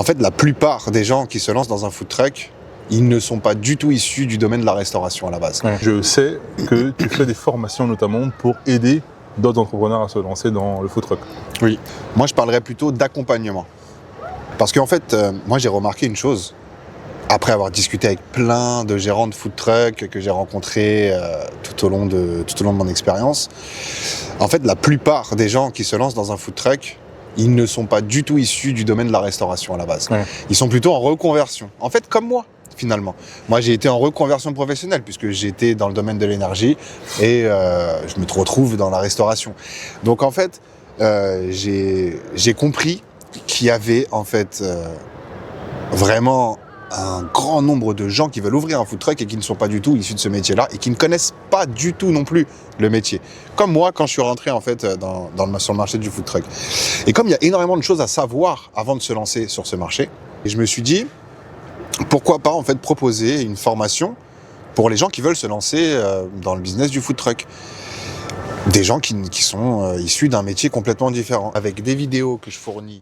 En fait, la plupart des gens qui se lancent dans un food truck, ils ne sont pas du tout issus du domaine de la restauration à la base. Ouais. Je sais que tu fais des formations notamment pour aider d'autres entrepreneurs à se lancer dans le food truck. Oui. Moi, je parlerais plutôt d'accompagnement. Parce qu'en fait, moi, j'ai remarqué une chose. Après avoir discuté avec plein de gérants de food truck que j'ai rencontrés tout au long de mon expérience, en fait, la plupart des gens qui se lancent dans un food truck, ils ne sont pas du tout issus du domaine de la restauration à la base. Ouais. Ils sont plutôt en reconversion. En fait, comme moi, finalement. Moi, j'ai été en reconversion professionnelle puisque j'étais dans le domaine de l'énergie et je me retrouve dans la restauration. Donc, en fait, j'ai compris qu'il y avait en fait vraiment un grand nombre de gens qui veulent ouvrir un food truck et qui ne sont pas du tout issus de ce métier-là et qui ne connaissent pas du tout non plus le métier. Comme moi, quand je suis rentré en fait sur le marché du food truck. Et comme il y a énormément de choses à savoir avant de se lancer sur ce marché, je me suis dit, pourquoi pas en fait proposer une formation pour les gens qui veulent se lancer dans le business du food truck. Des gens qui sont issus d'un métier complètement différent, avec des vidéos que je fournis